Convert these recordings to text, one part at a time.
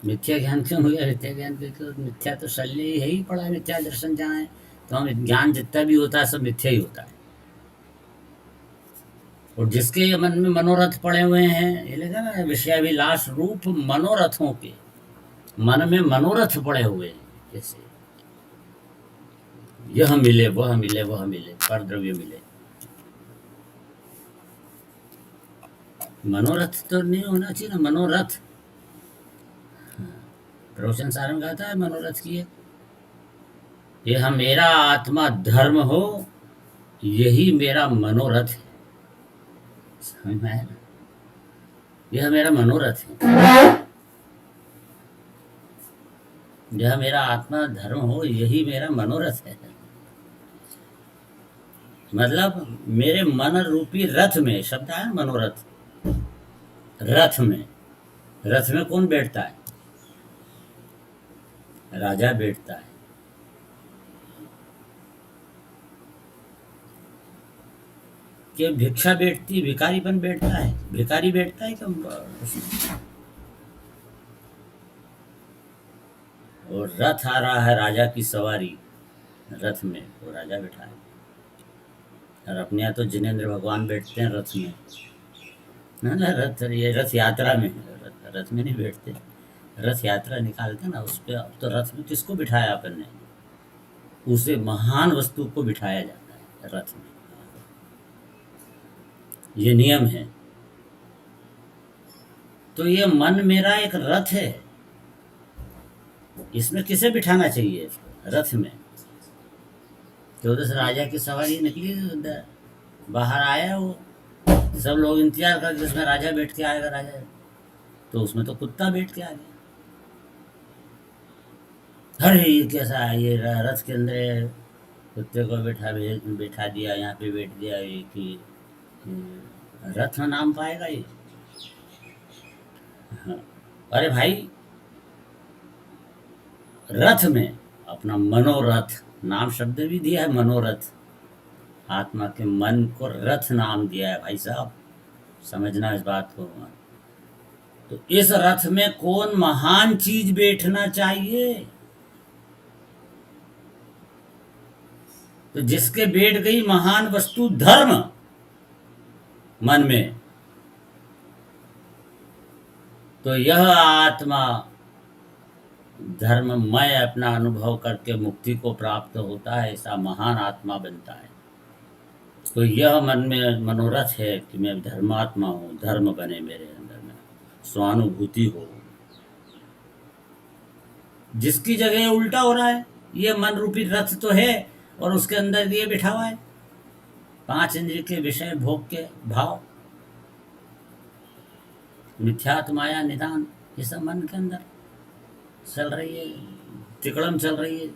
मिथ्या ज्ञान क्यों हो गया? मिथ्या ज्ञान तो मिथ्या तो शल्य ही है ही पड़ा है, मिथ्या दर्शन जहाँ है। तो हम ज्ञान जितना भी होता है सब मिथ्या ही होता है। और जिसके मन में मनोरथ पड़े हुए हैं, ये लगा ना, विषयाभिलाष रूप मनोरथों के मन में मनोरथ पड़े हुए हैं। जैसे यह मिले, वह मिले, वह मिले, पर द्रव्य मिले। मनोरथ तो नहीं होना चाहिए ना, मनोरथ। रोशन सारंग गाता है मनोरथ की है, यह मेरा आत्मा धर्म हो, यही मेरा मनोरथ है। समझ में आया ना? यह मेरा मनोरथ है, यह मेरा आत्मा धर्म हो, यही मेरा मनोरथ है। मतलब मेरे मन रूपी रथ में, शब्द है मनोरथ। रथ में कौन बैठता है? राजा बैठता है। कि भिक्षा बैठती, भिखारीपन बैठता है, भिखारी बैठता है क्या उसमें? और रथ आ रहा है, राजा की सवारी, रथ में वो राजा बैठा है। और अपने यहाँ तो जिनेंद्र भगवान बैठते हैं रथ में। ना रथ, ये रथ यात्रा में, रथ में नहीं बैठते। रथ यात्रा निकालते ना उस पे। अब तो रथ में किसको बिठाया अपन ने? उसे महान वस्तु को बिठाया जाता है रथ में। ये नियम है। तो ये मन मेरा एक रथ है, इसमें किसे बिठाना चाहिए? रथ में। तो उधर से राजा की सवारी निकली, उधर बाहर आया वो, सब लोग इंतजार कर, जिसमें राजा बैठ के आएगा राजा। तो उसमें तो कुत्ता बैठ के आ गया। अरे ये कैसा है, ये रथ के अंदर कुत्ते को बैठा दिया, यहाँ पे बैठ दिया, ये कि रथ में नाम पाएगा ये? हाँ। अरे भाई, रथ में अपना मनोरथ, नाम शब्द भी दिया है मनोरथ। आत्मा के मन को रथ नाम दिया है भाई साहब, समझना इस बात को। तो इस रथ में कौन महान चीज बैठना चाहिए? तो जिसके बैठ गई महान वस्तु धर्म मन में, तो यह आत्मा धर्ममय अपना अनुभव करके मुक्ति को प्राप्त होता है, ऐसा महान आत्मा बनता है। तो यह मन में मनोरथ है कि मैं धर्मात्मा हूँ, धर्म बने मेरे अंदर में, स्वानुभूति हो। जिसकी जगह उल्टा हो रहा है, ये मन रूपी रथ तो है और उसके अंदर ये बिठा हुआ है पांच इंद्रिय के विषय भोग के भाव, मिथ्यात्व माया निदान, ये सब मन के अंदर चल रही है, तिकड़म चल रही है।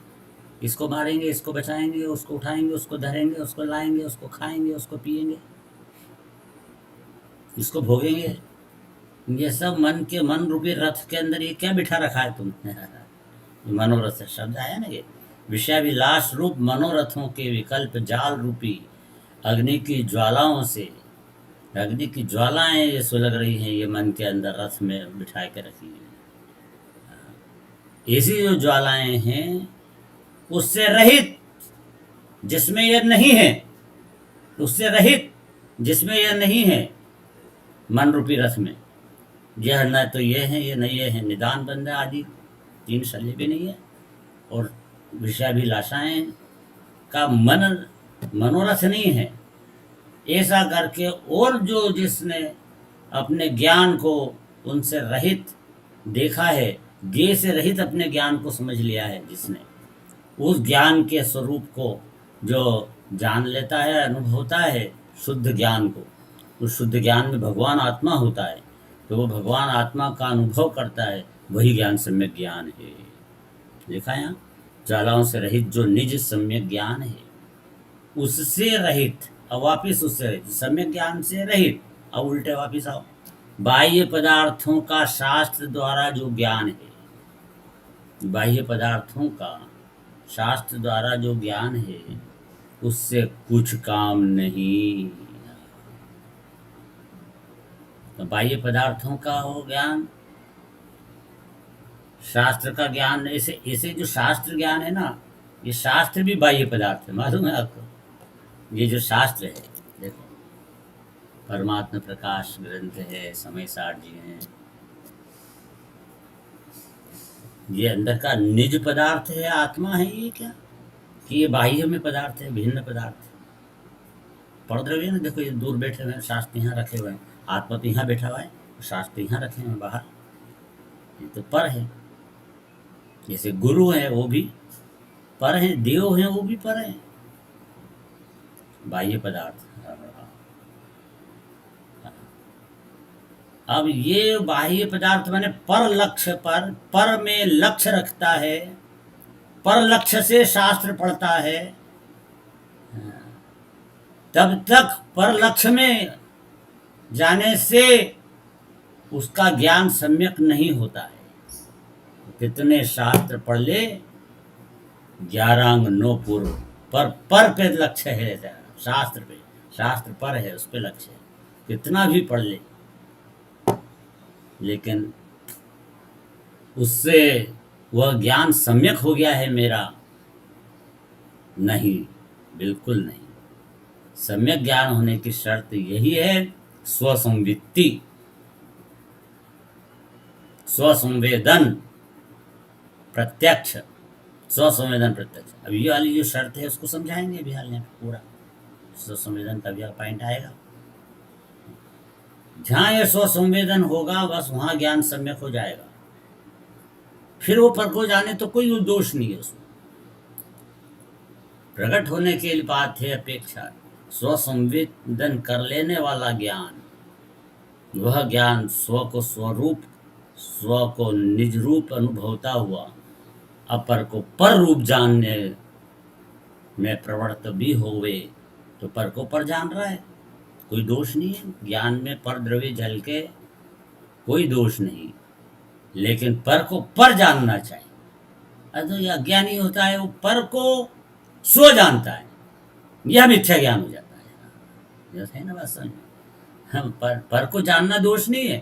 इसको मारेंगे, इसको बचाएंगे, उसको उठाएंगे, उसको धरेंगे, उसको लाएंगे, उसको खाएंगे, उसको पिएंगे, इसको भोगेंगे। ये सब मन के, मन रूपी रथ के अंदर ये क्या बिठा रखा है तुमने? मनोरथ शब्द आया ना, ये विषयाभिलाष रूप मनोरथों के विकल्प जाल रूपी अग्नि की ज्वालाओं से, अग्नि की ज्वालाएं ये सुलग रही हैं, ये मन के अंदर रथ में बिठा के रखी हैं। ऐसी जो ज्वालाएं हैं उससे रहित, जिसमें यह नहीं है, उससे रहित जिसमें यह नहीं है, मन रूपी रथ में यह न तो ये है, ये नहीं है, निदान बंध आदि तीन शल्य भी नहीं है, और विषयाभिलाषाएं का मन मनोरथ नहीं है। ऐसा करके, और जो जिसने अपने ज्ञान को उनसे रहित देखा है, ज्ञेय से रहित अपने ज्ञान को समझ लिया है, जिसने उस ज्ञान के स्वरूप को जो जान लेता है, अनुभवता है शुद्ध ज्ञान को, उस शुद्ध ज्ञान में भगवान आत्मा होता है, तो वो भगवान आत्मा का अनुभव करता है, वही ज्ञान सम्यक ज्ञान है। लिखा यहाँ, ज्वालाओं से रहित जो निज सम्यक ज्ञान है, उससे रहित। अब वापिस उससे रहित, सम्यक ज्ञान से रहित। अब उल्टे वापिस आओ, बाह्य पदार्थों का शास्त्र द्वारा जो ज्ञान है, बाह्य पदार्थों का शास्त्र द्वारा जो ज्ञान है, उससे कुछ काम नहीं। तो बाह्य पदार्थों का हो ज्ञान, शास्त्र का ज्ञान ऐसे ऐसे जो शास्त्र ज्ञान है ना, ये शास्त्र भी बाह्य पदार्थ है, मालूम है आपको? ये जो शास्त्र है, देखो, परमात्मा प्रकाश ग्रंथ है, समय सार जी हैं, ये अंदर का निज पदार्थ है, आत्मा है ये क्या, कि ये बाह्य में पदार्थ है, भिन्न पदार्थ है। पढ़ रहे ना, देखो ये दूर बैठे हुए हैं, शास्त्र यहाँ रखे हुए हैं, आत्मा तो यहाँ बैठा हुआ है, शास्त्र यहाँ रखे हुए हैं बाहर, ये तो पर है। जैसे गुरु है वो भी पर है, देव है वो भी पर है, बाह्य पदार्थ। अब ये बाह्य पदार्थ माने पर लक्ष्य पर में लक्ष्य रखता है, पर लक्ष्य से शास्त्र पढ़ता है, तब तक पर लक्ष्य में जाने से उसका ज्ञान सम्यक नहीं होता है। कितने शास्त्र पढ़ ले, 11 अंग 9 पूर्व, पर पे लक्ष्य है, शास्त्र पे, शास्त्र पर है, उस पे लक्ष्य है, कितना भी पढ़ ले, लेकिन उससे वह ज्ञान सम्यक हो गया है मेरा? नहीं, बिल्कुल नहीं। सम्यक ज्ञान होने की शर्त यही है, स्वसंवित्ति, स्वसंवेदन प्रत्यक्ष, स्वसंवेदन प्रत्यक्ष। अब ये वाली जो शर्त है उसको समझाएंगे भी हाल में पूरा, स्वसंवेदन का भी पॉइंट आएगा। जहां ये स्वसंवेदन होगा बस वहां ज्ञान सम्यक हो जाएगा, फिर वो पर को जाने तो कोई दोष नहीं है उसमें। प्रकट होने के बात है अपेक्षा, स्वसंवेदन कर लेने वाला ज्ञान, वह ज्ञान स्व को स्वरूप, स्व को निज रूप अनुभवता हुआ अपर को पर रूप जानने में प्रवृत्त भी होवे, तो पर को पर जान रहा है, कोई दोष नहीं है। ज्ञान में पर द्रव्य जल के कोई दोष नहीं, लेकिन पर को पर जानना चाहिए। तो यह अज्ञानी होता है, वो पर को स्व जानता है, यह मिथ्या ज्ञान हो जाता है। जैसे है ना बात समझ, हम पर को जानना दोष नहीं है,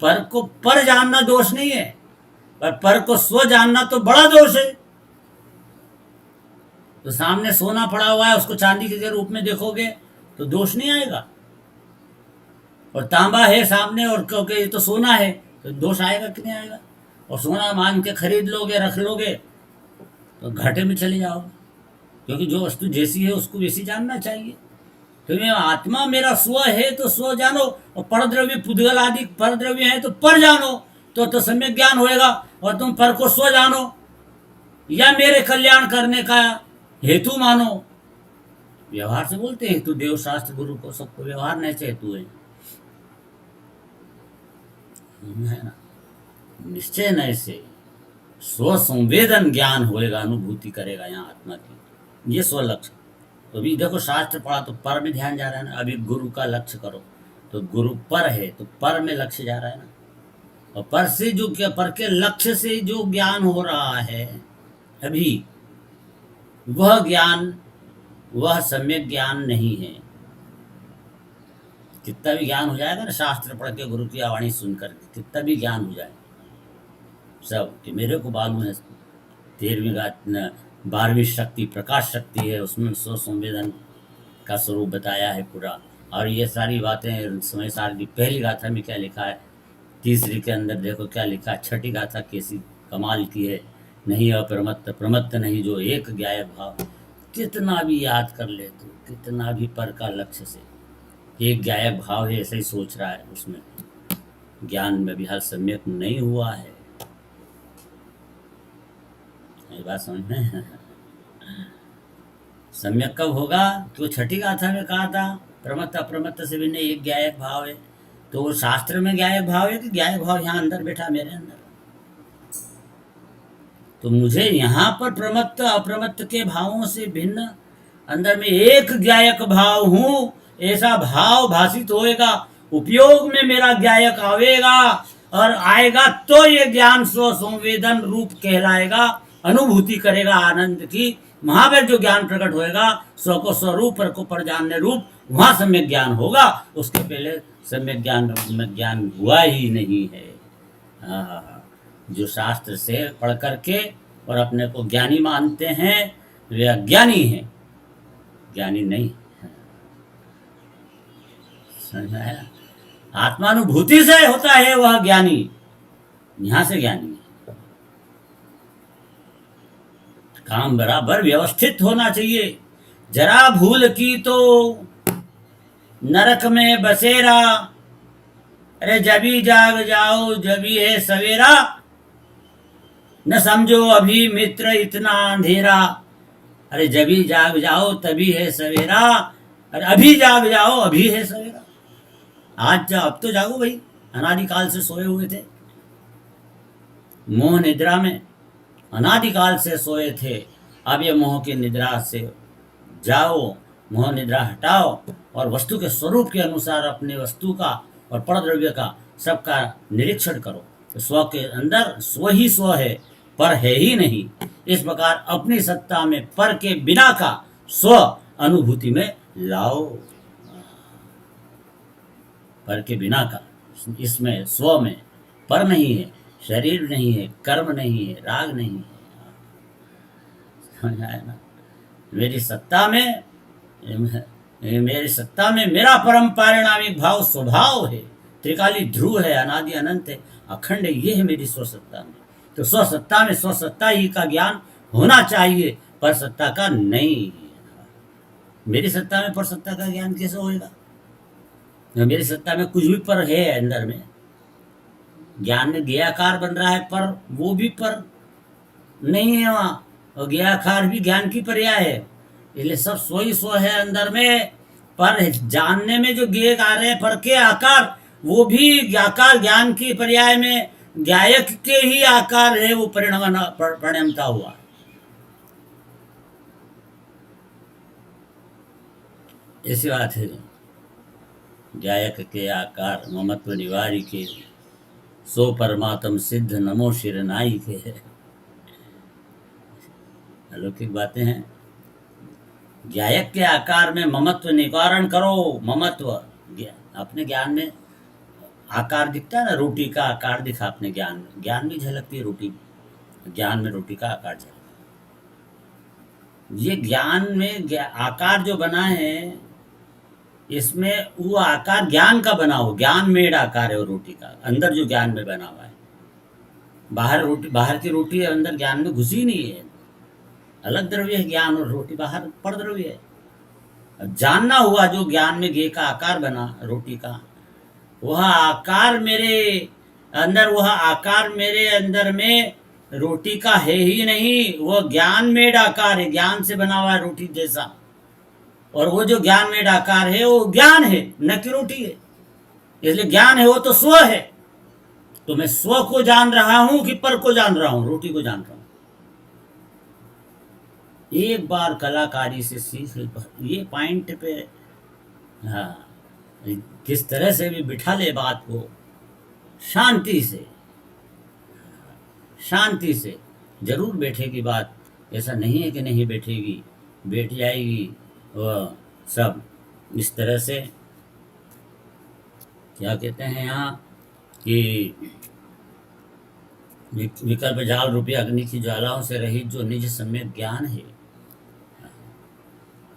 पर को पर जानना दोष नहीं है, पर को स्व जानना तो बड़ा दोष है। तो सामने सोना पड़ा हुआ है, उसको चांदी के रूप में देखोगे तो दोष नहीं आएगा, और तांबा है सामने और क्योंकि ये तो सोना है तो दोष आएगा कि नहीं आएगा? और सोना मान के खरीद लोगे, रख लोगे तो घाटे में चले जाओगे, क्योंकि जो वस्तु जैसी है उसको वैसी जानना चाहिए। तो ये आत्मा मेरा स्व है तो स्व जानो, और परद्रव्य पुद्गल आदि परद्रव्य है तो पर जानो, तो सम्यक ज्ञान होएगा। और तुम पर को स्व जानो या मेरे कल्याण करने का हेतु मानो, व्यवहार से बोलते हैं हेतु, देव शास्त्र गुरु को सबको व्यवहार नहीं चाहिए हेतु है ना। निश्चय न से स्व संवेदन ज्ञान होएगा, अनुभूति करेगा यहाँ आत्मा की, ये स्व लक्ष्य। तो अभी देखो शास्त्र पढ़ा तो पर में ध्यान जा रहा है ना, अभी गुरु का लक्ष्य करो तो गुरु पर है तो पर में लक्ष्य जा रहा है ना, और पर से जो पर के लक्ष्य से जो ज्ञान हो रहा है अभी, वह ज्ञान, वह सम्यक ज्ञान नहीं है। कितना भी ज्ञान हो जाएगा ना, शास्त्र पढ़ के गुरु की आवाणी सुनकर कितना भी ज्ञान हो जाए सब, कि मेरे को मालूम है 13वीं 12वीं शक्ति प्रकाश शक्ति है, उसमें स्व संवेदन का स्वरूप बताया है पूरा। और ये सारी बातें समय सार की पहली गाथा में क्या लिखा है, तीसरी के अंदर देखो क्या लिखा है, छठी गाथा कैसी कमाल की है, नहीं अप्रमत्त प्रमत्त नहीं जो एक ज्ञाय भाव। कितना भी याद कर ले तो, कितना भी पर का लक्ष्य से एक ज्ञाय भाव है, ऐसा ही सोच रहा है, उसमें ज्ञान में भी हाल सम्यक नहीं हुआ है। ये बात समझ में सम्यक कब होगा? तो छठी गाथा में कहा था प्रमत्त अप्रमत्त से भी नहीं एक ज्ञायक भाव है, तो वो शास्त्र में ज्ञायक भाव है कि ज्ञायक भाव यहाँ अंदर बैठा मेरे अंदर? तो मुझे यहाँ पर प्रमत्त अप्रमत्त के भावों से भिन्न अंदर में एक ज्ञायक भाव हूँ, ऐसा भाव भाषित होएगा, उपयोग में मेरा ज्ञायक आवेगा और आएगा तो ये ज्ञान स्व संवेदन रूप कहलाएगा, अनुभूति करेगा आनंद की। वहां पर जो ज्ञान प्रकट होएगा स्व को स्वरूप पर को पर जानने रूप, वहां सम्यक ज्ञान होगा। उसके पहले सम्यक ज्ञान हुआ ही नहीं है। जो शास्त्र से पढ़ करके और अपने को ज्ञानी मानते हैं वे अज्ञानी हैं, ज्ञानी नहीं। समझ में आया? आत्मानुभूति से होता है वह ज्ञानी, यहां से ज्ञानी है। काम बराबर व्यवस्थित होना चाहिए। जरा भूल की तो नरक में बसेरा, अरे जभी जाग जाओ जभी है सवेरा, न समझो अभी मित्र इतना अंधेरा। अरे जभी जाग जाओ तभी है सवेरा, अरे अभी जाग जाओ अभी है सवेरा। आज अब तो जागो भाई, अनादिकाल से सोए हुए थे, मोह निद्रा में अनादिकाल से सोए थे। अब ये मोह की निद्रा से जाओ, मोह निद्रा हटाओ और वस्तु के स्वरूप के अनुसार अपने वस्तु का और परद्रव्य का सबका निरीक्षण करो। तो स्व के अंदर स्व ही स्व है, पर है ही नहीं। इस प्रकार अपनी सत्ता में पर के बिना का स्व अनुभूति में लाओ। पर के बिना का, इसमें स्व में पर नहीं है, शरीर नहीं है, कर्म नहीं है, राग नहीं है। समझ आया ना? मेरी सत्ता में मेरा परम पारिणामिक भाव स्वभाव है, त्रिकाली ध्रुव है, अनादि अनंत है, अखंड है। ये है मेरी स्वसत्ता में। तो स्वसत्ता में स्वसत्ता ही का ज्ञान होना चाहिए, पर सत्ता का नहीं। मेरी सत्ता में पर सत्ता का ज्ञान कैसे होएगा? मेरी सत्ता में कुछ भी पर है अंदर में, ज्ञान में ज्ञाकार बन रहा है, पर वो भी पर नहीं है वहां, और ज्ञाकार भी ज्ञान की पर्याय है। इसलिए सब स्व ही स्व है अंदर में, पर जानने में जो ज्ञ कार्य है पर के आकार, वो भी आकार ज्ञान की पर्याय में ज्ञायक के ही आकार है, वो परिणमता हुआ। ऐसी बात है। ज्ञायक के आकार ममत्व निवारी के, सो परमात्म सिद्ध नमो शिरनाई के। अलौकिक बातें हैं। ज्ञायक के आकार में ममत्व निवारण करो। ममत्व अपने ज्ञान में आकार दिखता है ना, रोटी का आकार दिखा अपने ज्ञान में, ज्ञान में झलकती है रोटी, ज्ञान में रोटी का आकार झलकता। ये ज्ञान में आकार जो बना है, इसमें वो आकार ज्ञान का बना हो, ज्ञान मेड आकार है वो रोटी का, अंदर जो ज्ञान में बना हुआ है। बाहर की रोटी अंदर ज्ञान में घुसी नहीं है, अलग द्रव्य है ज्ञान, और रोटी बाहर पर द्रव्य है। अब जानना हुआ जो ज्ञान में घी का आकार बना रोटी का, वह आकार मेरे अंदर में रोटी का है ही नहीं, वह ज्ञान मेड आकार है, ज्ञान से बना हुआ है रोटी जैसा। और वो जो ज्ञान में आकार है वो ज्ञान है, न कि रोटी है। इसलिए ज्ञान है वो तो स्व है। तो मैं स्व को जान रहा हूं कि पर को जान रहा हूं, रोटी को जान रहा हूं। एक बार कलाकारी से सीख ये पॉइंट पे, हाँ, किस तरह से भी बिठा ले बात को, शांति से जरूर बैठेगी बात। ऐसा नहीं है कि नहीं बैठेगी, बैठ जाएगी। वह सब इस तरह से, क्या कहते हैं यहाँ कि विकल्प जाल रूपी अग्नि की ज्वालाओं से रहित जो निज सम्यक ज्ञान है,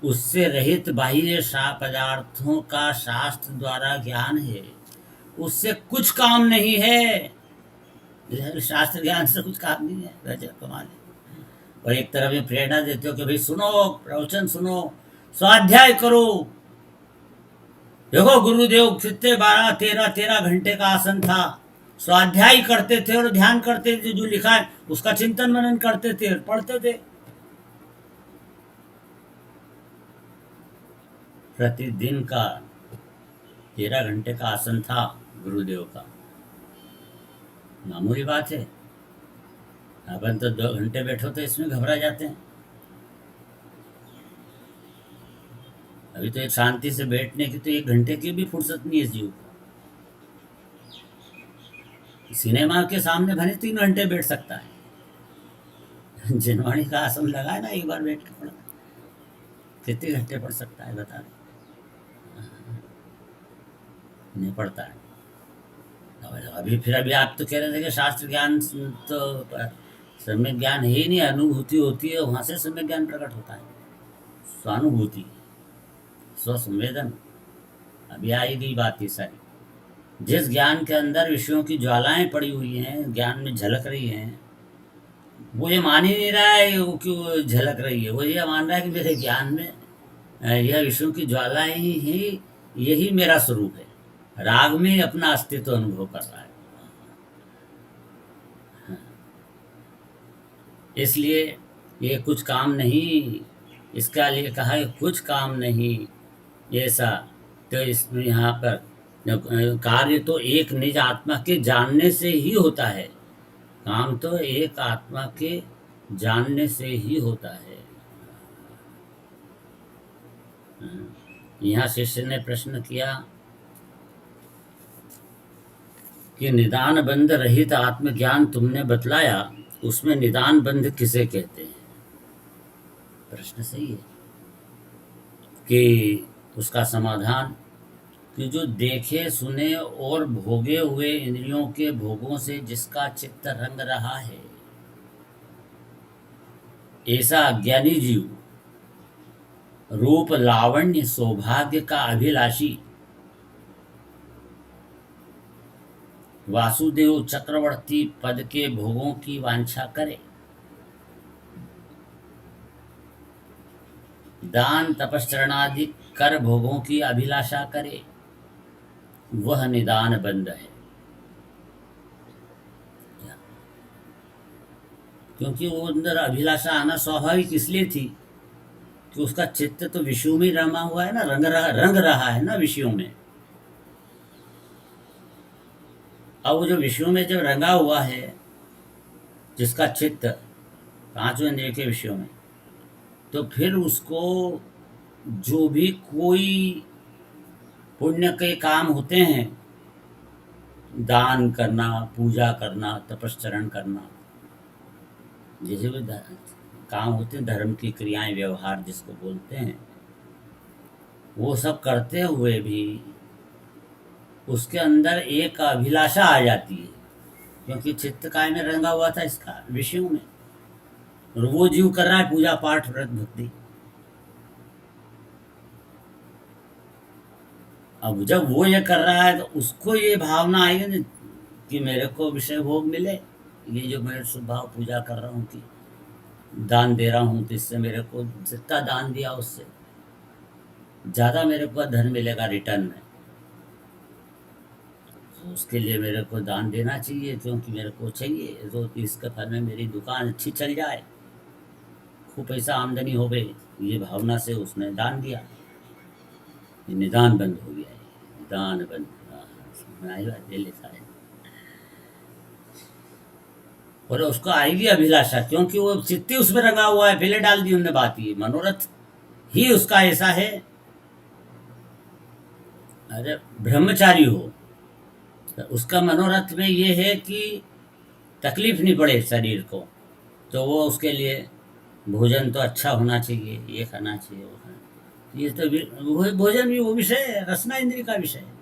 उससे रहित बाह्य पदार्थों का शास्त्र द्वारा ज्ञान है, उससे कुछ काम नहीं है। शास्त्र ज्ञान से कुछ काम नहीं है। गजब कमाल है। और एक तरफ में प्रेरणा देते हो कि भाई सुनो, प्रवचन सुनो, स्वाध्याय करो। देखो गुरुदेव कितने 12-13 घंटे का आसन था, स्वाध्याय करते थे और ध्यान करते थे, जो लिखा है उसका चिंतन मनन करते थे और पढ़ते थे। प्रतिदिन का 13 घंटे का आसन था गुरुदेव का, मामूली बात है। अपन तो 2 घंटे बैठो तो इसमें घबरा जाते हैं। अभी तो एक शांति से बैठने की तो 1 घंटे की भी फुर्सत नहीं है जीव को। सिनेमा के सामने भले 3 घंटे बैठ सकता है। जिनवाणी का आसन लगा है ना, एक बार बैठ के पढ़ा, कितने घंटे पढ़ सकता है बता रहे? नहीं पढ़ता है। और अभी आप तो कह रहे थे कि शास्त्र ज्ञान तो सम्यक ज्ञान है ही नहीं, अनुभूति होती है, वहाँ से सम्यक ज्ञान प्रकट होता है। स्वानुभूति, स्वसंवेदन, अभी आई गई बात ये सारी। जिस ज्ञान के अंदर विषयों की ज्वालाएं पड़ी हुई हैं, ज्ञान में झलक रही हैं, वो ये मान ही नहीं रहा है वो क्यों झलक रही है। वो ये मान रहा है कि मेरे ज्ञान में यह विषयों की ज्वालाएं ही यही मेरा स्वरूप है। राग में अपना अस्तित्व अनुभव कर रहा है। इसलिए ये कुछ काम नहीं, इसका लिए कहा है कुछ काम नहीं ऐसा। तो इसमें यहाँ पर कार्य तो एक निज आत्मा के जानने से ही होता है। काम तो एक आत्मा के जानने से ही होता है। यहाँ शिष्य ने प्रश्न किया कि निदान बंध रहित आत्मज्ञान तुमने बतलाया, उसमें निदान बंध किसे कहते हैं? प्रश्न सही है कि उसका समाधान कि जो देखे सुने और भोगे हुए इंद्रियों के भोगों से जिसका चित्त रंग रहा है, ऐसा अज्ञानी जीव रूप लावण्य सौभाग्य का अभिलाषी वासुदेव चक्रवर्ती पद के भोगों की वांछा करे, दान तपश्चरणादि कर भोगों की अभिलाषा करे, वह निदान बंध है। क्योंकि वो अंदर अभिलाषा आना स्वाभाविक इसलिए थी कि उसका चित्त तो विषयों में रमा हुआ है ना, रंग रहा है ना विषयों में। अब वो जो विषयों में जब रंगा हुआ है, जिसका चित्त पांचों इंद्रिय के विषयों में, तो फिर उसको जो भी कोई पुण्य के काम होते हैं, दान करना, पूजा करना, तपश्चरण करना, जैसे भी काम होते हैं, धर्म की क्रियाएं, व्यवहार जिसको बोलते हैं, वो सब करते हुए भी उसके अंदर एक अभिलाषा आ जाती है, क्योंकि चित्त काय में रंगा हुआ था इसका विषयों में। और वो जीव कर रहा है पूजा पाठ व्रत भक्ति। अब जब वो ये कर रहा है तो उसको ये भावना आएगी ना कि मेरे को विषय भोग मिले, ये जो मैं स्वभाव पूजा कर रहा हूँ कि दान दे रहा हूँ, तो इससे मेरे को जितना दान दिया उससे ज़्यादा मेरे को धन मिलेगा रिटर्न में। तो उसके लिए मेरे को दान देना चाहिए, क्योंकि मेरे को चाहिए तो इसके फल में मेरी दुकान अच्छी चल जाए, खूब पैसा आमदनी हो गई, ये भावना से उसने दान दिया। ये निदान बंद हो गया है, निदान बंद। ये लिखा है। और उसको आएगी अभिलाषा, क्योंकि वो चित्ती उसमें रंगा हुआ है। पहले डाल दी उनने बात, ये मनोरथ ही उसका ऐसा है। अरे ब्रह्मचारी हो तो उसका मनोरथ में ये है कि तकलीफ नहीं पड़े शरीर को, तो वो उसके लिए भोजन तो अच्छा होना चाहिए, ये खाना चाहिए, वो खाना। ये तो वो भोजन भी वो विषय है, रसना इंद्रिय का विषय है।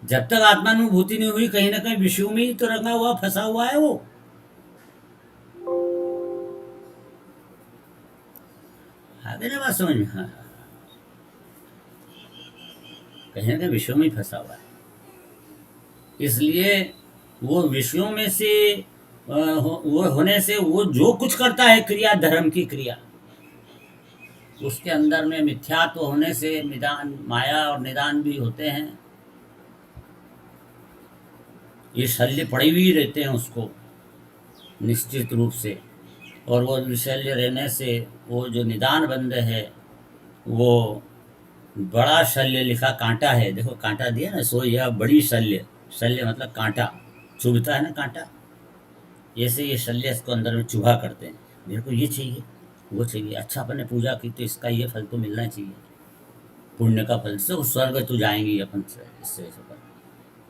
जब तक आत्मानुभूति नहीं हुई, कहीं ना कहीं विषयों में ही तो रंगा हुआ, फंसा हुआ है वो। आगे ना बात समझ में? हाँ, कहीं ना कहीं विषयों में ही फंसा हुआ है। इसलिए वो विषयों में से वो होने से वो जो कुछ करता है क्रिया, धर्म की क्रिया, उसके अंदर में मिथ्यात्व होने से निदान, माया और निदान भी होते हैं। ये शल्य पड़े हुए रहते हैं उसको निश्चित रूप से। और वो शल्य रहने से वो जो निदान बंध है, वो बड़ा शल्य लिखा, कांटा है, देखो कांटा दिया ना, सो यह बड़ी शल्य, शल्य मतलब कांटा, चुभता है ना कांटा, ऐसे ये शल्य इसको अंदर में चुभा करते हैं। मेरे को ये चाहिए, वो चाहिए, अच्छा अपन ने पूजा की तो इसका ये फल तो मिलना चाहिए, पुण्य का फल से स्वर्ग तो जाएंगे अपन से, इससे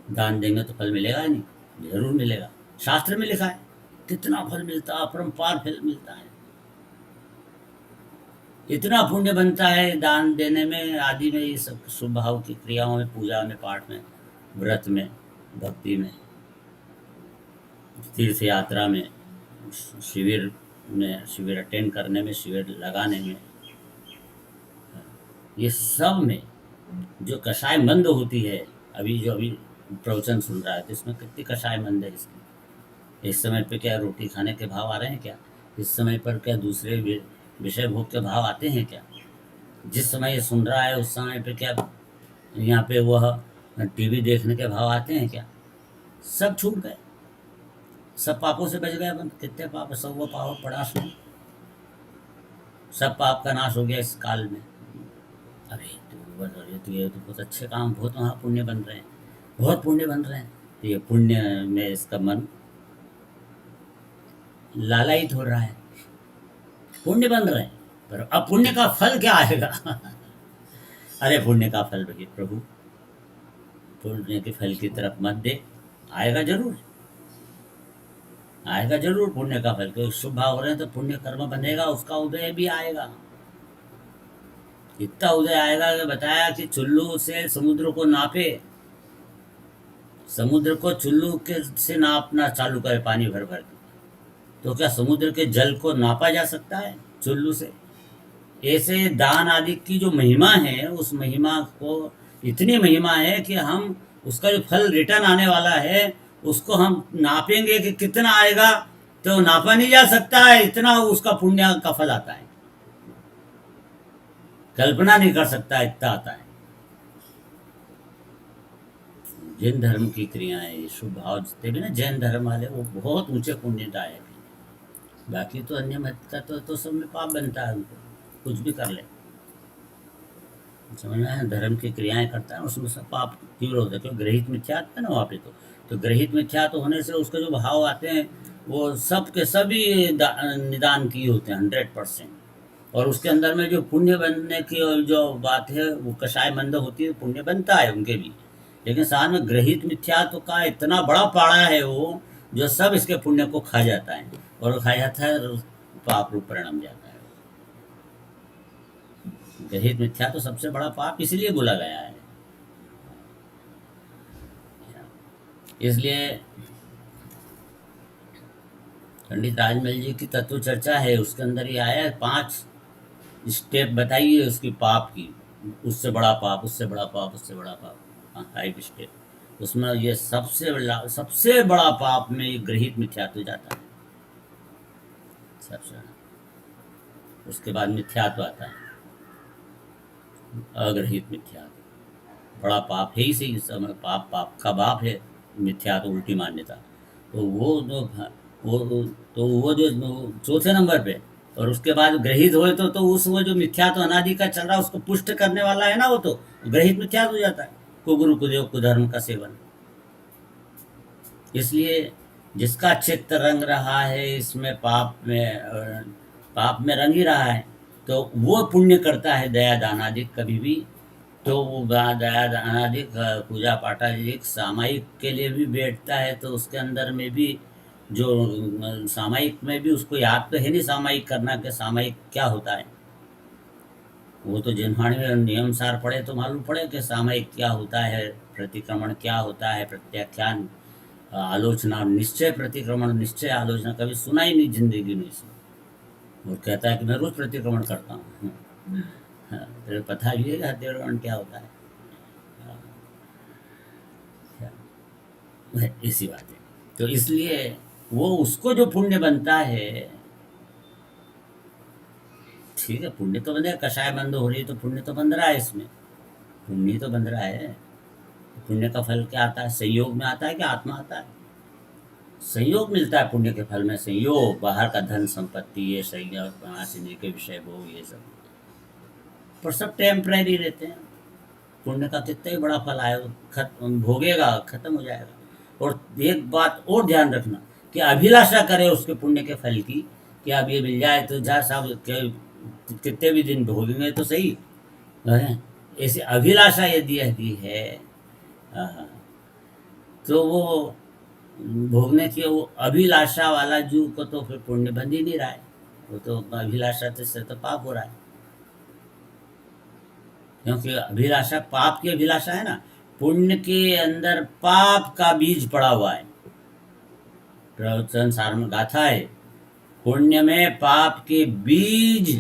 दान देंगे तो फल मिलेगा नहीं, जरूर मिलेगा। शास्त्र में लिखा है कितना फल मिलता है, अपरंपार फल मिलता है। इतना पुण्य बनता है दान देने में, आदि में, ये सब शुभ भाव की क्रियाओं में, पूजा में, पाठ में, व्रत में, भक्ति में, तीर्थ यात्रा में, शिविर में, शिविर अटेंड करने में, शिविर लगाने में, ये सब में जो कषाय मंद होती है। अभी प्रवचन सुन रहा है तो इसमें कितनी कषाय मंद है इसकी। इस समय पे क्या रोटी खाने के भाव आ रहे हैं क्या? इस समय पर क्या दूसरे विषय भोग के भाव आते हैं क्या? जिस समय ये सुन रहा है उस समय पे क्या यहाँ पे वह टीवी देखने के भाव आते हैं क्या? सब छूट गए, सब पापों से बच गए अपन। कितने पाप, सब वो पाप पड़ास में, सब पाप का नाश हो गया इस काल में। अरे तो ये तो बहुत अच्छे काम, बहुत वहाँ पुण्य बन रहे हैं, बहुत पुण्य बन रहे हैं। तो ये पुण्य में इसका मन लालायित हो रहा है, पुण्य बन रहे हैं, पर अब पुण्य का फल क्या आएगा? अरे पुण्य का फल भैया प्रभु, पुण्य के फल की तरफ मत दे, आएगा जरूर, आएगा जरूर पुण्य का फल। क्योंकि शुभ भाव हो रहे हैं तो पुण्य कर्म बनेगा, उसका उदय भी आएगा। इतना उदय आएगा कि बताया कि चुल्लू से समुद्र को नापे, समुद्र को चुल्लू के से नापना चालू करे पानी भर भर के, तो क्या समुद्र के जल को नापा जा सकता है चुल्लू से? ऐसे दान आदि की जो महिमा है, उस महिमा को, इतनी महिमा है कि हम उसका जो फल रिटर्न आने वाला है उसको हम नापेंगे कि कितना आएगा, तो नापा नहीं जा सकता है, इतना उसका पुण्य का फल आता है, कल्पना नहीं कर सकता, इतना आता है। जैन धर्म की क्रियाएं, शुभ भाव जितने भी ना जैन धर्म वाले, वो बहुत ऊंचे पुण्यदायक है। बाकी तो अन्य मत का तो सब में पाप बनता है, उनको कुछ भी कर ले, समझना है। धर्म की क्रियाएं करता है उसमें सब पाप तीव्र होता है, क्योंकि ग्रहित मिथ्या है ना वहाँ पे। तो ग्रहित मिथ्या तो होने से उसके जो भाव आते हैं वो सब के सभी निदान किए होते हैं 100%। और उसके अंदर में जो पुण्य बनने की जो बात है वो कषाय मंद होती है, पुण्य बनता है उनके भी, लेकिन साथ में ग्रहित मिथ्या तो का इतना बड़ा पाड़ा है वो, जो सब इसके पुण्य को खा जाता है, और खा जाता है पाप रूप परिणाम जाता है। ग्रहित मिथ्या तो सबसे बड़ा पाप इसलिए बोला गया है। इसलिए पंडित राजमल जी की तत्व चर्चा है, उसके अंदर ये आया 5 स्टेप बताइए उसकी पाप की, उससे बड़ा पाप, उससे बड़ा पाप, उससे बड़ा पाप, 5 स्टेप। उसमें ये सबसे बड़ा पाप में ये ग्रहित मिथ्यात्व जाता है सबसे। उसके बाद मिथ्यात्व आता है, अग्रहित मिथ्यात्व बड़ा पाप है ही सही, समय पाप का बाप है मिथ्यात्व, उल्टी मान्यता। तो वो जो चौथे नंबर पे, और उसके बाद ग्रहित होए तो उस वो जो मिथ्यात्व अनादि का चल रहा है उसको पुष्ट करने वाला है ना, वो तो ग्रहित मिथ्यात्व हो जाता है, कुगुरु कुदेव कुधर्म का सेवन। इसलिए जिसका चित्त रंग रहा है इसमें पाप में रंग ही रहा है, तो वो पुण्य करता है दया दानादिक कभी भी, तो वो दया दानादिक पूजा पाठादिक सामायिक के लिए भी बैठता है, तो उसके अंदर में भी जो सामायिक में भी उसको याद तो है नहीं सामायिक करना कि सामायिक क्या होता है। वो तो जिन्हाने में नियम सार पढ़े तो मालूम पड़े कि सामायिक क्या होता है, प्रतिक्रमण क्या होता है, प्रत्याख्यान, आलोचना, निश्चय प्रतिक्रमण, निश्चय आलोचना कभी सुना ही नहीं जिंदगी में इसमें। वो कहता है कि मैं रोज प्रतिक्रमण करता हूँ, तेरे पता भी है प्रतिक्रमण क्या होता है। ऐसी बात है। तो इसलिए वो उसको जो पुण्य बनता है, ठीक है पुण्य तो बनेगा, कषाय बंद हो रही है तो पुण्य तो बन रहा है, इसमें पुण्य तो बन रहा है। पुण्य का फल क्या आता है? संयोग में आता है कि आत्मा आता है? संयोग मिलता है पुण्य के फल में, संयोग, बाहर का धन संपत्ति, ये संयोग, वहाँ से के विषय भोग, ये सब, पर सब टेम्परेरी रहते हैं। पुण्य का कितना ही बड़ा फल आए, भोगेगा, खत्म हो जाएगा। और एक बात और ध्यान रखना कि अभिलाषा करे उसके पुण्य के फल की, कि अब ये मिल जाए तो जा साहब, कितने भी दिन भोगेंगे तो सही, ऐसी अभिलाषा यदि है तो वो भोगने की वो अभिलाषा वाला जीव को तो फिर पुण्य बन ही नहीं रहा है, वो तो अभिलाषा से तो पाप हो रहा है। क्योंकि अभिलाषा पाप की अभिलाषा है ना, पुण्य के अंदर पाप का बीज पड़ा हुआ है। प्रवचन सार में गाथा है, पुण्य में पाप के बीज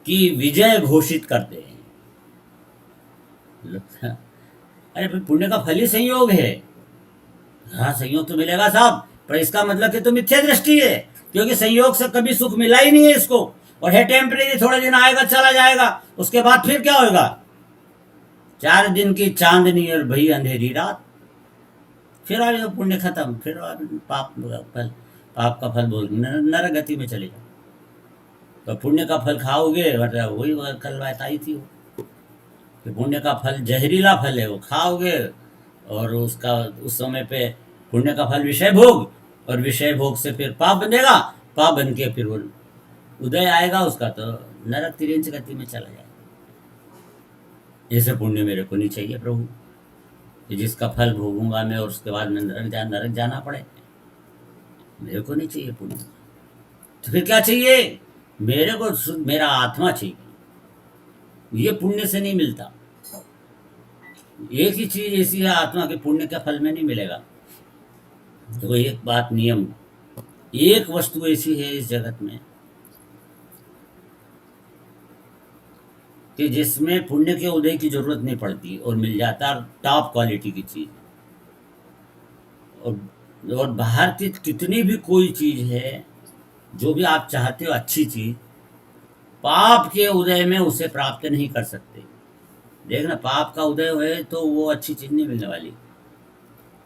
की विजय घोषित करते हैं। अरे भाई, पुण्य का फल ही संयोग है। हाँ, संयोग तो मिलेगा साहब, पर इसका मतलब कि तो मिथ्या दृष्टि है, क्योंकि संयोग से कभी सुख मिला ही नहीं है इसको, और है टेम्परेरी, थोड़े दिन आएगा चला जाएगा, उसके बाद फिर क्या होगा? 4 दिन की चांदनी और भई अंधेरी रात, फिर आ जाओ पुण्य खत्म, फिर पाप का फल बोल नरक गति में चले जाओ। तो पुण्य का फल खाओगे, मतलब वही कल बात आई थी कि पुण्य का फल जहरीला फल है, वो खाओगे और उसका उस समय पे पुण्य का फल विषय भोग, और विषय भोग से फिर पाप बनेगा, पाप बन के फिर वो उदय आएगा उसका, तो नरक तिरंज गति में चला जाएगा। ऐसे पुण्य मेरे को नहीं चाहिए प्रभु, कि जिसका फल भोगूंगा मैं और उसके बाद मैं नरक जाना पड़े। मेरे को नहीं चाहिए पुण्य। तो फिर क्या चाहिए? मेरे को मेरा आत्मा चाहिए। ये पुण्य से नहीं मिलता। एक ही चीज ऐसी है आत्मा के पुण्य का फल में नहीं मिलेगा। देखो, एक बात नियम, एक वस्तु ऐसी है इस जगत में कि जिसमें पुण्य के उदय की जरूरत नहीं पड़ती और मिल जाता टॉप क्वालिटी की चीज। और बाहर की कितनी भी कोई चीज है, जो भी आप चाहते हो अच्छी चीज, पाप के उदय में उसे प्राप्त नहीं कर सकते। देखना, पाप का उदय हुए तो वो अच्छी चीज नहीं मिलने वाली।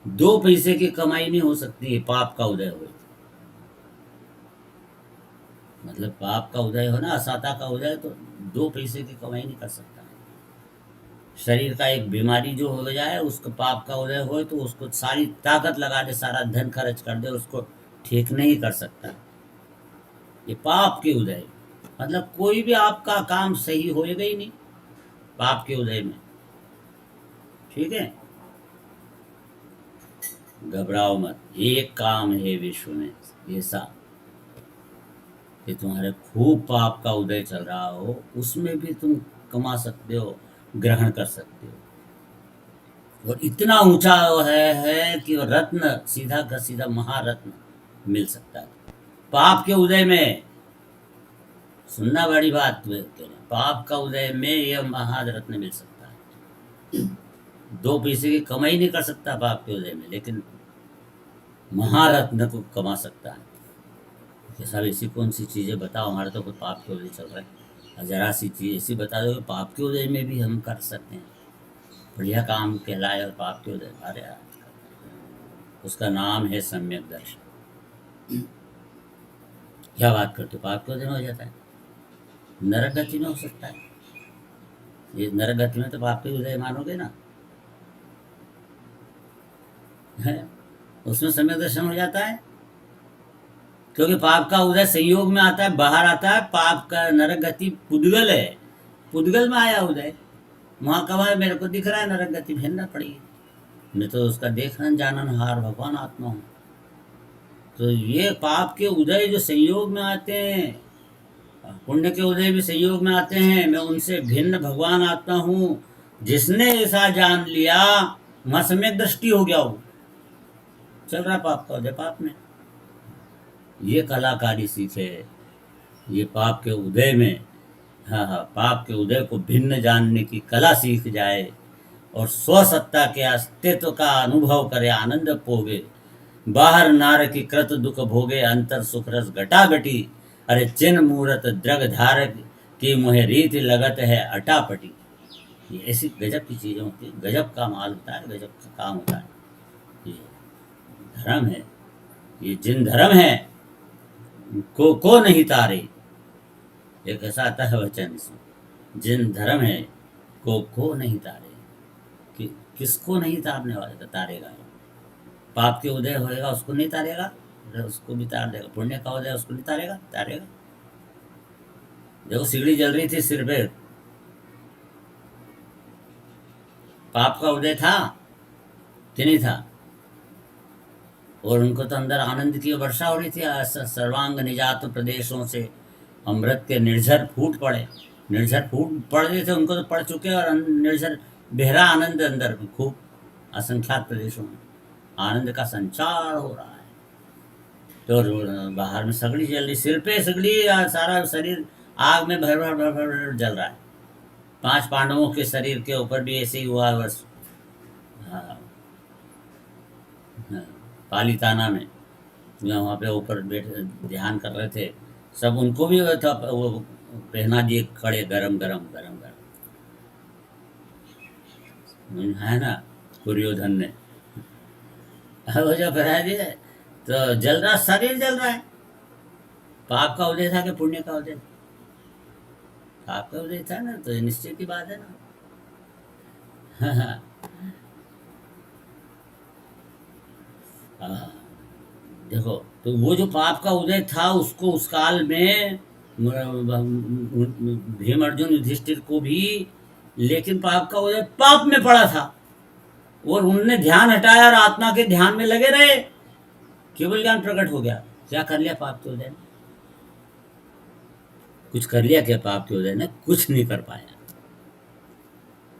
2 पैसे की कमाई नहीं हो सकती है पाप का उदय हुए। मतलब पाप का उदय हो ना, असाता का उदय, तो 2 पैसे की कमाई नहीं कर सकता। शरीर का एक बीमारी जो हो जाए, उसको पाप का उदय हो तो उसको सारी ताकत लगा दे, सारा धन खर्च कर दे, उसको ठीक नहीं कर सकता। ये पाप के उदय, मतलब कोई भी आपका काम सही होएगा ही नहीं पाप के उदय में। ठीक है, घबराओ मत। एक काम है विश्व में ऐसा कि तुम्हारे खूब पाप का उदय चल रहा हो, उसमें भी तुम कमा सकते हो, ग्रहण कर सकते हो। और इतना ऊंचा है कि रत्न सीधा का सीधा महारत्न मिल सकता है पाप के उदय में। सुनना बड़ी बात, पाप का उदय में यह महारत्न मिल सकता है। 2 पैसे की कमाई नहीं कर सकता पाप के उदय में, लेकिन महारत्न को कमा सकता है। साहब ऐसी कौन सी चीज़ें बताओ, हमारा तो कोई पाप के उदय चल रहा है, जरा सी चीज़ ऐसी बता दो पाप के उदय में भी हम कर सकते हैं, बढ़िया काम कहलाए और पाप के उदय। अरे यार, उसका नाम है सम्यक दर्शन। क्या बात करते हो, पाप के उदय में हो जाता है, नरक गति में हो सकता है। ये नरक गति में तो पाप के उदय मानोगे ना, है उसमें सम्यक दर्शन हो जाता है, क्योंकि पाप का उदय संयोग में आता है, बाहर आता है। पाप का नरक गति पुद्गल है, पुद्गल में आया उदय, वहां कब है मेरे को दिख रहा है नरक गति भेजना पड़ेगी। मैं तो उसका देखन जानन हार भगवान आत्मा हूँ। तो ये पाप के उदय जो संयोग में आते हैं, पुण्य के उदय भी संयोग में आते हैं, मैं उनसे भिन्न भगवान आत्मा हूँ। जिसने ऐसा जान लिया, वहां सम्यक दृष्टि हो गया, हो चल रहा पाप का उदय पाप में। ये कलाकारी सीखे, ये पाप के उदय में, हाँ हाँ, पाप के उदय को भिन्न जानने की कला सीख जाए और स्वसत्ता के अस्तित्व का अनुभव करे, आनंद पोगे। बाहर नार की कृत दुख भोगे, अंतर सुख रस घटा घटी। अरे चिन्ह मूर्त द्रग धारक की मुहे रीति लगत है अटापटी। ये ऐसी गजब की चीजें होती है, गजब का माल होता है, गजब का काम होता है। ये धर्म है, ये जिन धर्म है को नहीं तारे। एक ऐसा आता है वचन इसमें, जिन धर्म है को नहीं तारे, कि किसको नहीं तारने वाले तारेगा। पाप के उदय होएगा उसको नहीं तारेगा, उसको भी तार देगा। पुण्य का उदय उसको नहीं तारेगा, तारेगा। देखो, सीढ़ी जल रही थी सिर पे, पाप का उदय था कि नहीं था? और उनको तो अंदर आनंद की वर्षा हो रही थी, सर्वांग निजात प्रदेशों से अमृत के निर्झर फूट पड़े। निर्झर फूट पड़ रहे थे, उनको तो पड़ चुके, और निर्झर बेहरा आनंद अंदर में खूब असंख्यात प्रदेशों में आनंद का संचार हो रहा है। तो बाहर में सगड़ी जल रही, सिर पे सगड़ी, सारा शरीर आग में भर भर भर भर भर जल रहा है। 5 पांडवों के शरीर के ऊपर भी ऐसे ही हुआ बस। हाँ, हाँ, पालीताना में वहाँ पे ऊपर बैठ ध्यान कर रहे थे सब, उनको भी वो था, वो पहना दिए खड़े, गरम गरम गरम गरम, है ना, दुर्योधन ने। वो जब पहना दिया तो जल रहा, शरीर जल रहा है। पाप का उदय था कि पुण्य का उदय? पाप का उदय था ना, तो ये निश्चित की बात है ना। हाँ, देखो, तो वो जो पाप का उदय था उसको उस काल में भीम अर्जुन युधिष्ठिर को भी, लेकिन पाप का उदय पाप में पड़ा था, और उनने ध्यान हटाया और आत्मा के ध्यान में लगे रहे, केवल ज्ञान प्रकट हो गया। क्या कर लिया पाप के उदय ने? कुछ कर लिया क्या पाप के उदय ने? कुछ नहीं कर पाया।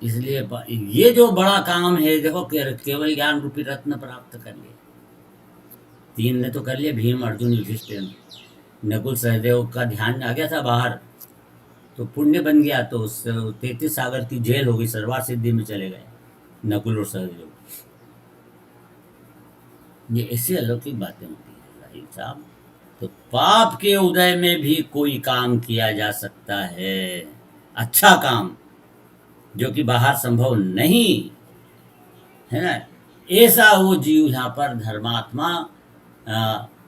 इसलिए ये जो बड़ा काम है, देखो, केवल ज्ञान रूपी रत्न प्राप्त कर लिया। 3 ने तो कर लिया, भीम अर्जुन युधिष्ठिर ने। नकुल सहदेव का ध्यान आ गया था बाहर, तो पुण्य बन गया, तो उस 33 सागर की जेल हो गई, सर्वार सिद्धि में चले गए नकुल और सहदेव। ये ऐसी अलौकिक बातें होती है भाई साहब। तो पाप के उदय में भी कोई काम किया जा सकता है, अच्छा काम, जो कि बाहर संभव नहीं है ना। ऐसा वो जीव यहाँ पर धर्मात्मा,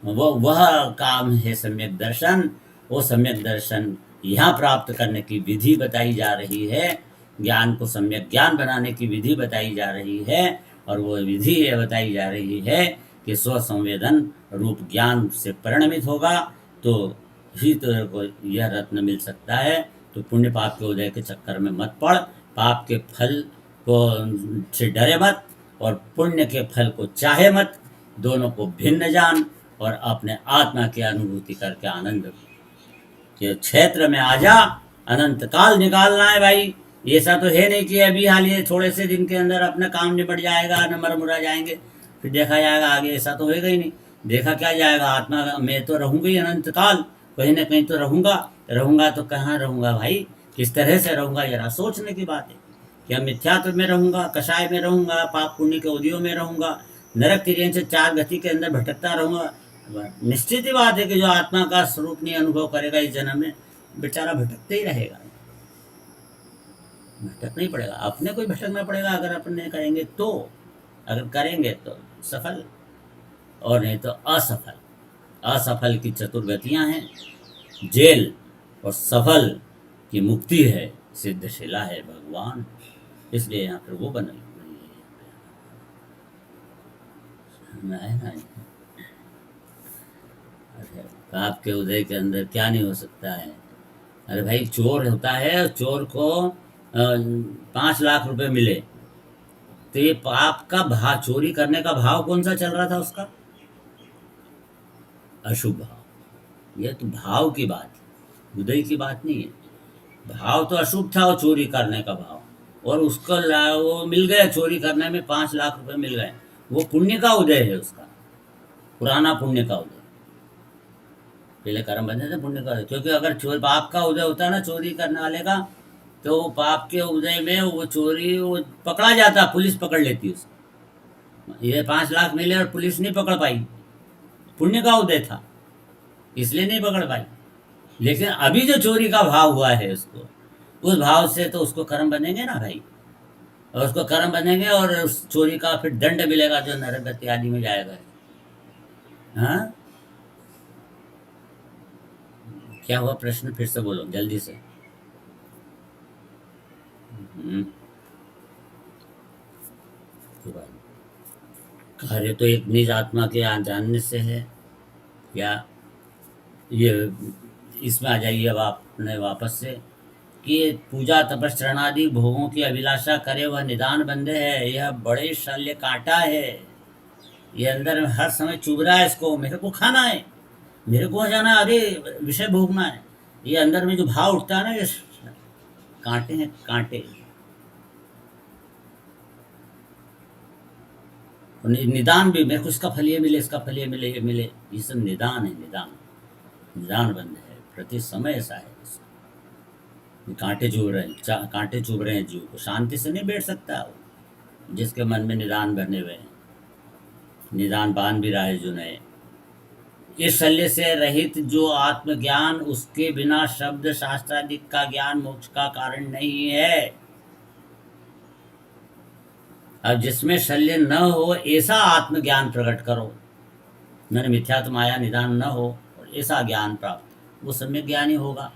वह काम है सम्यक दर्शन। वो सम्यक दर्शन यहाँ प्राप्त करने की विधि बताई जा रही है, ज्ञान को सम्यक ज्ञान बनाने की विधि बताई जा रही है, और वो विधि ये बताई जा रही है कि स्व संवेदन रूप ज्ञान से परिणमित होगा तो ही तेरे को यह रत्न मिल सकता है। तो पुण्य पाप के उदय के चक्कर में मत पड़, पाप के फल को से डरे मत, और पुण्य के फल को चाहे मत। दोनों को भिन्न जान, और अपने आत्मा की अनुभूति करके आनंद के क्षेत्र में आ जा। अनंत काल निकालना है भाई। ऐसा तो है नहीं कि अभी हाल ये थोड़े से दिन के अंदर अपना काम निपट जाएगा, नंबर मुरा जाएंगे, फिर देखा जाएगा आगे। ऐसा तो होगा ही नहीं। देखा क्या जाएगा, आत्मा में तो रहूंगा ही अनंत काल, कहीं ना कहीं तो रहूंगा तो कहाँ रहूंगा भाई, किस तरह से रहूंगा, जरा सोचने की बात है। क्या मिथ्यात्व में रहूंगा, कषाय में रहूंगा, पाप पुण्य के उदयों में रहूंगा, नरक तिर्यन से 4 गति के अंदर भटकता रहूंगा? निश्चित ही बात है कि जो आत्मा का स्वरूप नहीं अनुभव करेगा इस जन्म में, बेचारा भटकते ही रहेगा। भटकना ही पड़ेगा, अपने को ही भटकना पड़ेगा। अगर अपने करेंगे तो, अगर करेंगे तो सफल, और नहीं तो असफल। असफल की चतुर्गतियां हैं, जेल, और सफल की मुक्ति है, सिद्धशिला है भगवान। इसलिए यहाँ पर वो बना है। पाप के उदय के अंदर क्या नहीं हो सकता है। अरे भाई, चोर होता है, चोर को 5 लाख रुपए मिले, तो ये पाप का भाव, चोरी करने का भाव कौन सा चल रहा था उसका? अशुभ भाव। ये तो भाव की बात है, उदय की बात नहीं है। भाव तो अशुभ था, वो चोरी करने का भाव, और उसको वो मिल गया, चोरी करने में 5 लाख रुपए मिल गए। वो पुण्य का उदय है उसका, पुराना पुण्य का उदय। पहले कर्म बंधे थे, पुण्य का उदय। क्योंकि अगर चोर पाप का उदय होता ना चोरी करने वाले का, तो पाप के उदय में वो चोरी वो पकड़ा जाता, पुलिस पकड़ लेती उसको। ये 5 लाख मिले और पुलिस नहीं पकड़ पाई, पुण्य का उदय था इसलिए नहीं पकड़ पाई। लेकिन अभी जो चोरी का भाव हुआ है उसको, उस भाव से तो उसको कर्म बनेंगे ना भाई, और उसको कर्म बनेंगे, और उस चोरी का फिर दंड मिलेगा, जो नरक गति आदि में जाएगा। हाँ, क्या हुआ? प्रश्न फिर से बोलो जल्दी से। कार्य तो एक निज आत्मा के जानने से है। या ये इसमें आ जाइए अब आपने वापस से, कि पूजा तपश्चरणादि भोगों की अभिलाषा करे वह निदान बंदे है, यह बड़े शल्य कांटा है। ये अंदर में हर समय चुभ रहा है इसको, मेरे को खाना है, मेरे को जाना, अरे विषय भोगना है। ये अंदर में जो भाव उठता है ना, ये कांटे हैं, कांटे। निदान भी, मेरे को इसका फल ये मिले, इसका फल ये मिले, ये मिले, ये सब निदान है, निदान, निदान बंद है। प्रति समय ऐसा है, कांटे चुभ रहे हैं, कांटे चुभ रहे हैं जीव को, शांति से नहीं बैठ सकता वो, जिसके मन में निदान बने हुए हैं। निदान बांध भी रहा है जो नए। इस शल्य से रहित जो आत्मज्ञान, उसके बिना शब्द शास्त्रादिक का ज्ञान मोक्ष का कारण नहीं है। अब जिसमें शल्य न हो ऐसा आत्मज्ञान प्रकट करो, मैंने मिथ्यात्व माया निदान न हो और ऐसा ज्ञान प्राप्त, वो सम्यक ज्ञान ही होगा।